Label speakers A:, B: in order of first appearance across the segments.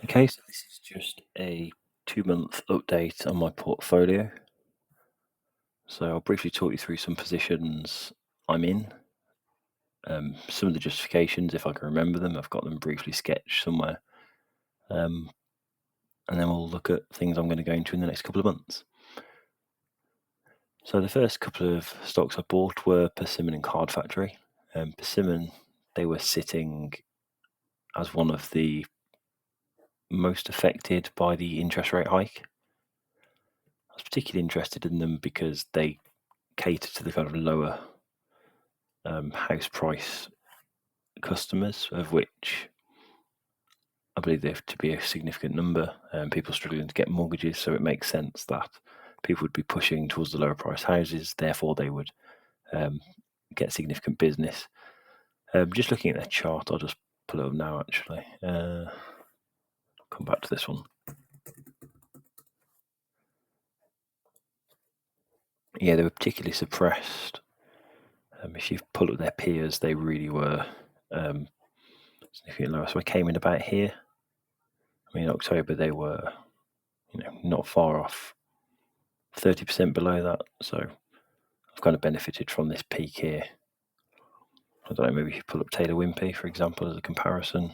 A: Okay, so this is just a 2-month update on my portfolio. So I'll briefly talk you through some positions I'm in, some of the justifications, if I can remember them. I've got them briefly sketched somewhere. And then we'll look at things I'm going to go into in the next couple of months. So the first couple of stocks I bought were Persimmon and Card Factory. Persimmon, they were sitting as one of the most affected by the interest rate hike. I was particularly interested in them because they cater to the kind of lower house price customers, of which I believe there to be a significant number, people struggling to get mortgages. So it makes sense that people would be pushing towards the lower price houses, therefore they would get significant business. Just looking at their chart, I'll just pull it up now actually. Come back to this one. Yeah, they were particularly suppressed. If you pull up their peers, they really were significantly lower. So I came in about here. I mean, in October they were, not far off 30% below that. So I've kind of benefited from this peak here. I don't know, maybe you pull up Taylor Wimpey, for example, as a comparison.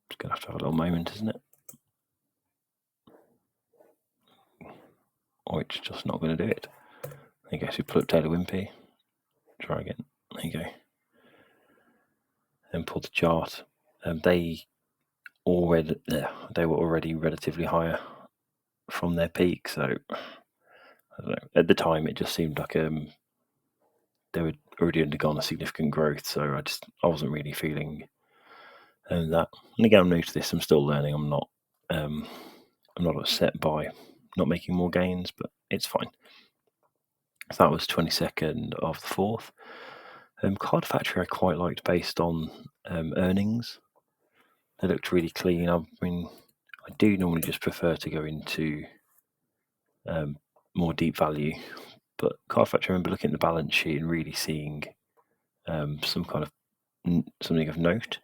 A: It's going to have a little moment, isn't it? Or it's just not going to do it. There you go. So you pull up Taylor Wimpey. Try again. There you go. And pull the chart. They were already relatively higher from their peak. So I don't know. At the time, it just seemed like they were already undergone a significant growth. So I wasn't really feeling that. And again, I'm new to this. I'm still learning. I'm not upset by not making more gains, but it's fine. So that was 22nd of the 4th. Card Factory I quite liked based on earnings. They looked really clean. I mean, I do normally just prefer to go into more deep value, but Card Factory, I remember looking at the balance sheet and really seeing some kind of something of note.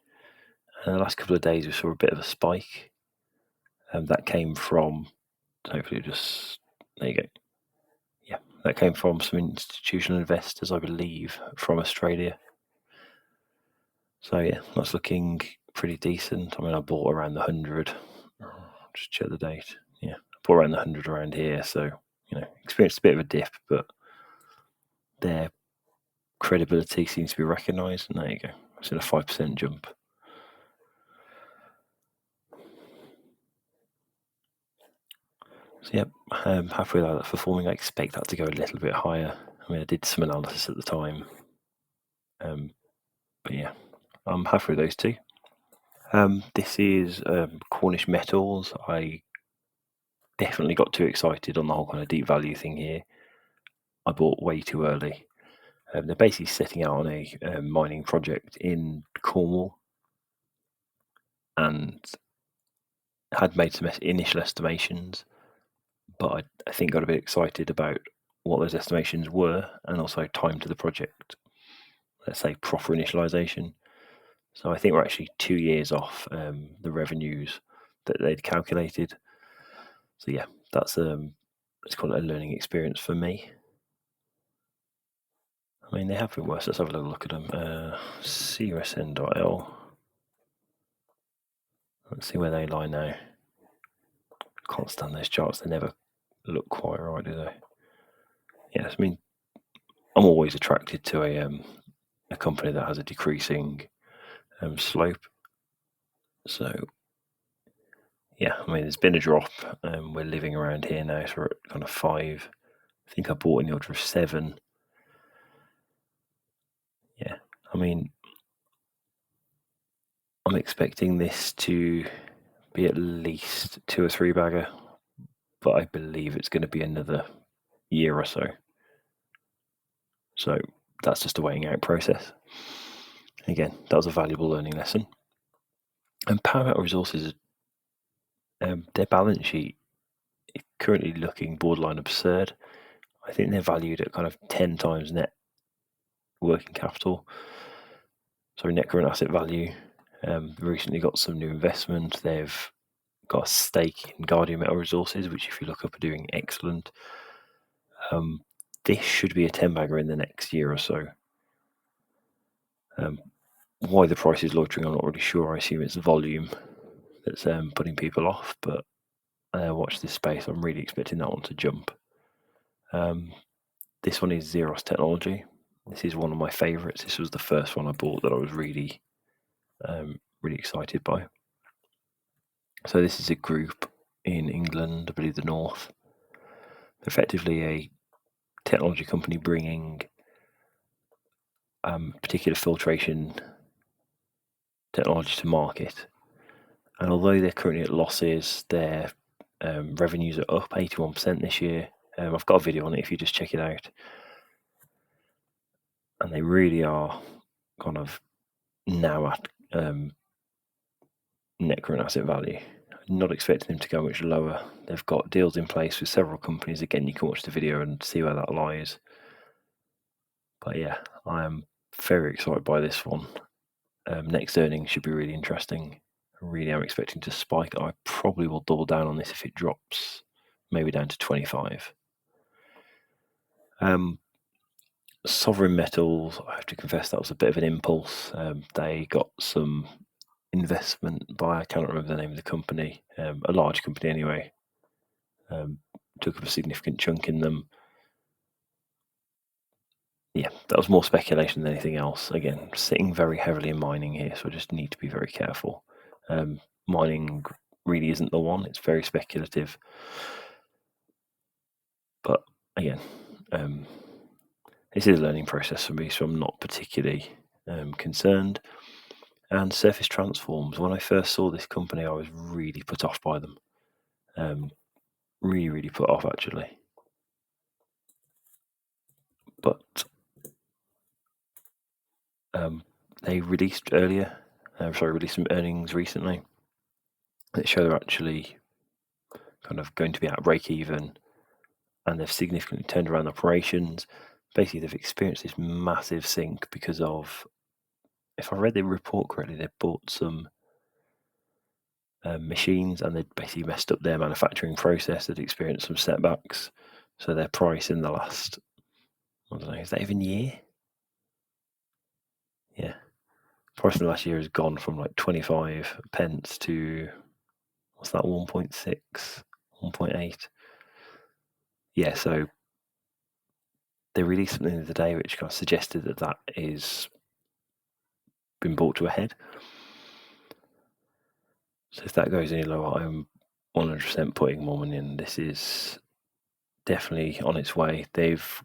A: And the last couple of days we saw a bit of a spike, that came from, hopefully there you go. Yeah, that came from some institutional investors, I believe, from Australia. So yeah, that's looking pretty decent. I mean, I bought around the 100. Just check the date. Yeah, I bought around the 100 around here. So, experienced a bit of a dip, but their credibility seems to be recognised. And there you go. It's in a 5% jump. So, yeah, halfway like that performing. I expect that to go a little bit higher. I mean, I did some analysis at the time. But yeah, I'm halfway those two. This is Cornish Metals. I definitely got too excited on the whole kind of deep value thing here. I bought way too early. They're basically setting out on a mining project in Cornwall, and had made some initial estimations, but I think got a bit excited about what those estimations were and also time to the project. Let's say proper initialization. So I think we're actually 2 years off the revenues that they'd calculated. So yeah, that's let's call it a learning experience for me. I mean, they have been worse. Let's have a little look at them. CUSN.L. Let's see where they lie now. Can't stand those charts. They never look quite right, do they? Yes, I mean, I'm always attracted to a company that has a decreasing slope. So, yeah, I mean, there's been a drop. We're living around here now, so we're at kind of 5. I think I bought in the order of 7. Yeah, I mean, I'm expecting this to be at least 2 or 3 bagger, but I believe it's going to be another year or so. So that's just a waiting out process. Again, that was a valuable learning lesson. And POW.L Resources, their balance sheet is currently looking borderline absurd. I think they're valued at kind of 10 times net working capital, sorry, net current asset value. Recently got some new investment. They've got a stake in Guardian Metal Resources, which if you look up are doing excellent. This should be a 10-bagger in the next year or so. Why the price is loitering, I'm not really sure. I assume it's the volume that's putting people off, but watch this space. I'm really expecting that one to jump. This one is Xeros Technology. This is one of my favourites. This was the first one I bought that I was really excited by. So this is a group in England, I believe the north, effectively a technology company bringing particular filtration technology to market. And although they're currently at losses, their revenues are up 81% this year. I've got a video on it if you just check it out. And they really are kind of now at net current asset value. Not expecting them to go much lower. They've got deals in place with several companies. Again, you can watch the video and see where that lies. But yeah, I am very excited by this one. Next earnings should be really interesting. I really am expecting to spike. I probably will double down on this if it drops, maybe down to 25. Sovereign Metals, I have to confess that was a bit of an impulse. They got some investment by, I can't remember the name of the company, a large company anyway. Took up a significant chunk in them. Yeah, that was more speculation than anything else. Again, sitting very heavily in mining here, so I just need to be very careful. Mining really isn't the one, it's very speculative. But again, this is a learning process for me, so I'm not particularly concerned. And Surface Transforms, when I first saw this company, I was really put off by them. Really put off, actually. But they released released some earnings recently that show they're actually kind of going to be at break even, and they've significantly turned around operations. Basically, they've experienced this massive sink because of, if I read the report correctly, they bought some machines and they'd basically messed up their manufacturing process. They'd experienced some setbacks. So their price in the last, I don't know, is that even year? Yeah. Price in the last year has gone from like 25 pence to, what's that, 1.6, 1.8? Yeah, so they released something the other day which kind of suggested that that is been brought to a head. So if that goes any lower, I'm 100% putting more money in. This is definitely on its way. They've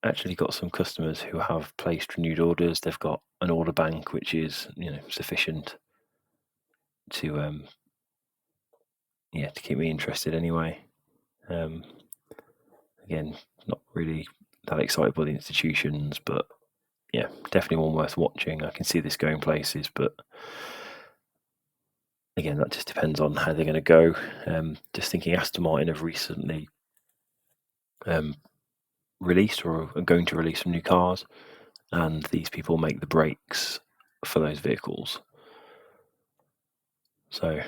A: actually got some customers who have placed renewed orders. They've got an order bank which is, sufficient to to keep me interested anyway. Again, not really that excited by the institutions, but yeah, definitely one worth watching. I can see this going places, but again, that just depends on how they're going to go. Just thinking, Aston Martin have recently released or are going to release some new cars, and these people make the brakes for those vehicles. So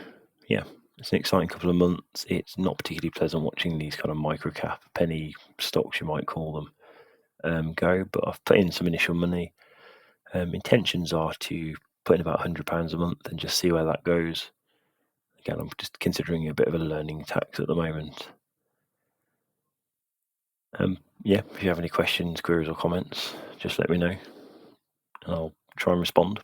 A: yeah, it's an exciting couple of months. It's not particularly pleasant watching these kind of micro-cap penny stocks, you might call them, go, but I've put in some initial money. Intentions are to put in about £100 a month and just see where that goes. Again, I'm just considering a bit of a learning tax at the moment. Yeah, if you have any questions, queries or comments, just let me know and I'll try and respond.